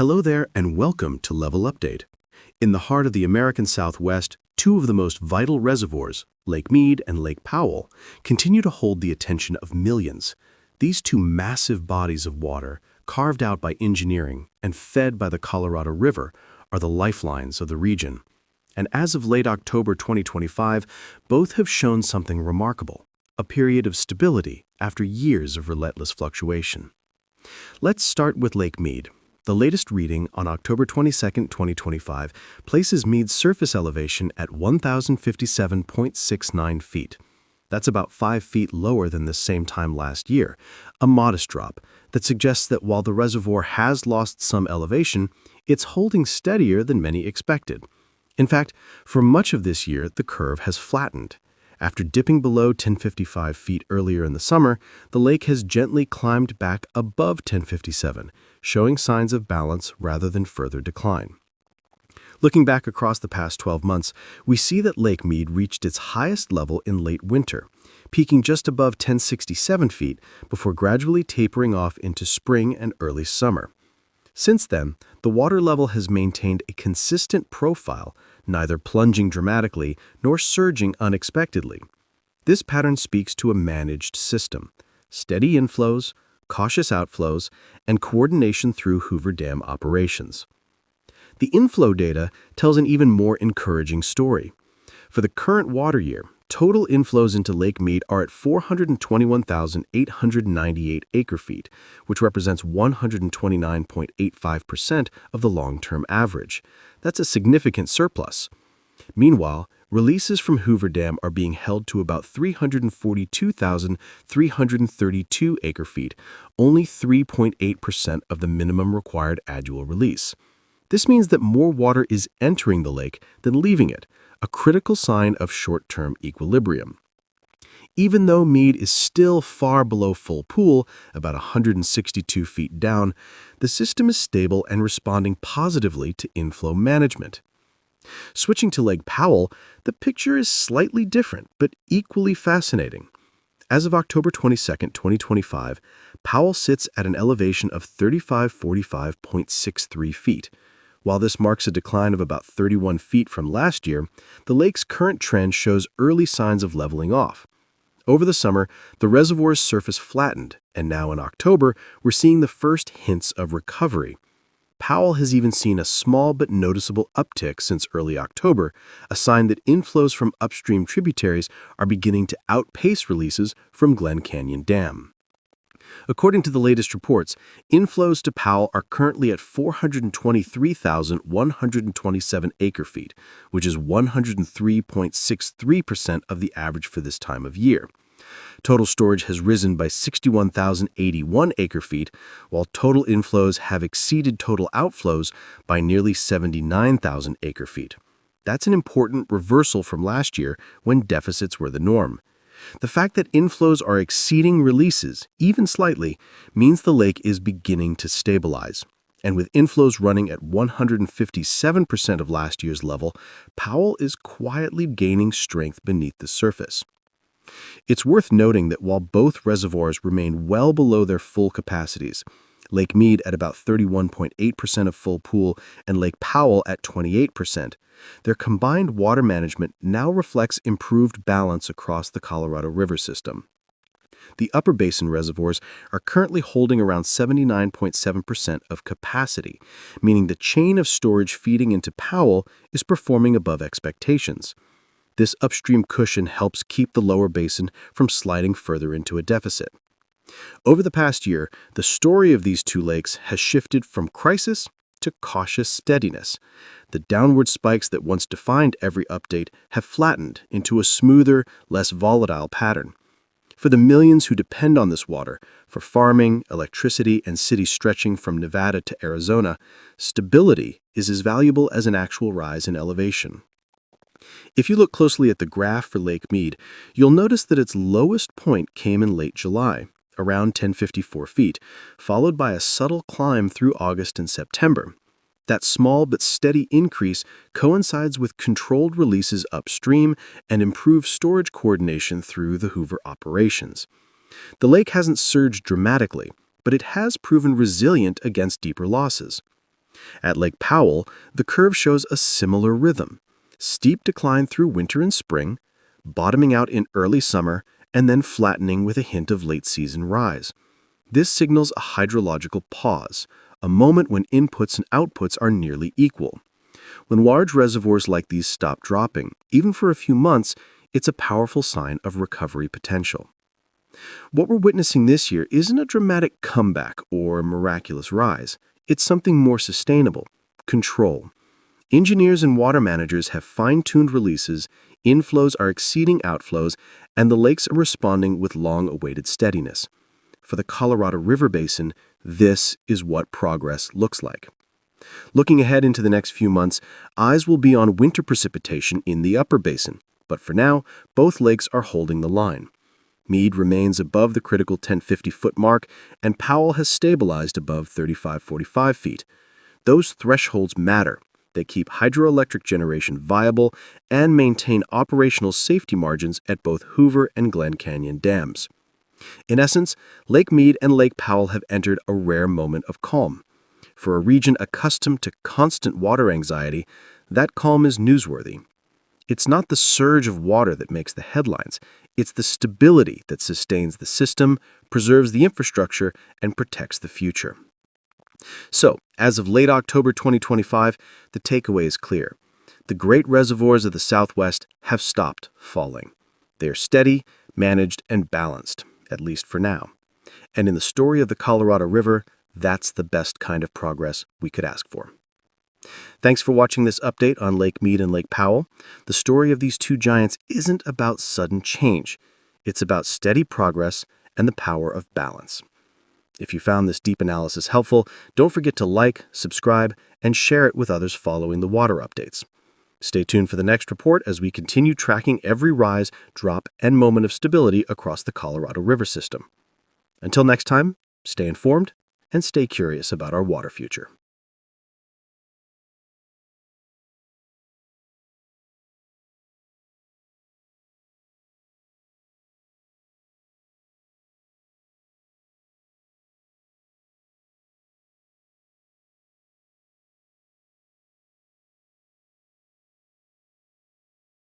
Hello there and welcome to Level Update. In the heart of the American Southwest, two of the most vital reservoirs, Lake Mead and Lake Powell, continue to hold the attention of millions. These two massive bodies of water, carved out by engineering and fed by the Colorado River, are the lifelines of the region. And as of late October 2025, both have shown something remarkable, a period of stability after years of relentless fluctuation. Let's start with Lake Mead. The latest reading on October 22, 2025, places Mead's surface elevation at 1,057.69 feet. That's about 5 feet lower than the same time last year, a modest drop that suggests that while the reservoir has lost some elevation, it's holding steadier than many expected. In fact, for much of this year, the curve has flattened. After dipping below 1055 feet earlier in the summer, the lake has gently climbed back above 1057, showing signs of balance rather than further decline. Looking back across the past 12 months, we see that Lake Mead reached its highest level in late winter, peaking just above 1067 feet before gradually tapering off into spring and early summer. Since then, the water level has maintained a consistent profile, neither plunging dramatically nor surging unexpectedly. This pattern speaks to a managed system: steady inflows, cautious outflows, and coordination through Hoover Dam operations. The inflow data tells an even more encouraging story. For the current water year, total inflows into Lake Mead are at 421,898 acre-feet, which represents 129.85% of the long-term average. That's a significant surplus. Meanwhile, releases from Hoover Dam are being held to about 342,332 acre-feet, only 3.8% of the minimum required annual release. This means that more water is entering the lake than leaving it, a critical sign of short-term equilibrium. Even though Mead is still far below full pool, about 162 feet down, the system is stable and responding positively to inflow management. Switching to Lake Powell, the picture is slightly different but equally fascinating. As of October 22, 2025, Powell sits at an elevation of 3,545.63 feet. While this marks a decline of about 31 feet from last year, the lake's current trend shows early signs of leveling off. Over the summer, the reservoir's surface flattened, and now in October, we're seeing the first hints of recovery. Powell has even seen a small but noticeable uptick since early October, a sign that inflows from upstream tributaries are beginning to outpace releases from Glen Canyon Dam. According to the latest reports, inflows to Powell are currently at 423,127 acre-feet, which is 103.63% of the average for this time of year. Total storage has risen by 61,081 acre-feet, while total inflows have exceeded total outflows by nearly 79,000 acre-feet. That's an important reversal from last year when deficits were the norm. The fact that inflows are exceeding releases, even slightly, means the lake is beginning to stabilize. And with inflows running at 157% of last year's level, Powell is quietly gaining strength beneath the surface. It's worth noting that while both reservoirs remain well below their full capacities, Lake Mead at about 31.8% of full pool and Lake Powell at 28%, their combined water management now reflects improved balance across the Colorado River system. The upper basin reservoirs are currently holding around 79.7% of capacity, meaning the chain of storage feeding into Powell is performing above expectations. This upstream cushion helps keep the lower basin from sliding further into a deficit. Over the past year, the story of these two lakes has shifted from crisis to cautious steadiness. The downward spikes that once defined every update have flattened into a smoother, less volatile pattern. For the millions who depend on this water, for farming, electricity, and cities stretching from Nevada to Arizona, stability is as valuable as an actual rise in elevation. If you look closely at the graph for Lake Mead, you'll notice that its lowest point came in late July, around 1054 feet, followed by a subtle climb through August and September. That small but steady increase coincides with controlled releases upstream and improved storage coordination through the Hoover operations. The lake hasn't surged dramatically, but it has proven resilient against deeper losses. At Lake Powell, the curve shows a similar rhythm: steep decline through winter and spring, bottoming out in early summer, and then flattening with a hint of late-season rise. This signals a hydrological pause, a moment when inputs and outputs are nearly equal. When large reservoirs like these stop dropping, even for a few months, it's a powerful sign of recovery potential. What we're witnessing this year isn't a dramatic comeback or a miraculous rise. It's something more sustainable: control. Engineers and water managers have fine-tuned releases, inflows are exceeding outflows, and the lakes are responding with long-awaited steadiness. For the Colorado River Basin, this is what progress looks like. Looking ahead into the next few months, eyes will be on winter precipitation in the upper basin, but for now, both lakes are holding the line. Mead remains above the critical 1050-foot mark, and Powell has stabilized above 3545 feet. Those thresholds matter. They keep hydroelectric generation viable and maintain operational safety margins at both Hoover and Glen Canyon dams. In essence, Lake Mead and Lake Powell have entered a rare moment of calm. For a region accustomed to constant water anxiety, that calm is newsworthy. It's not the surge of water that makes the headlines. It's the stability that sustains the system, preserves the infrastructure, and protects the future. So, as of late October 2025, the takeaway is clear. The great reservoirs of the Southwest have stopped falling. They are steady, managed, and balanced, at least for now. And in the story of the Colorado River, that's the best kind of progress we could ask for. Thanks for watching this update on Lake Mead and Lake Powell. The story of these two giants isn't about sudden change. It's about steady progress and the power of balance. If you found this deep analysis helpful, don't forget to like, subscribe, and share it with others following the water updates. Stay tuned for the next report as we continue tracking every rise, drop, and moment of stability across the Colorado River system. Until next time, stay informed and stay curious about our water future.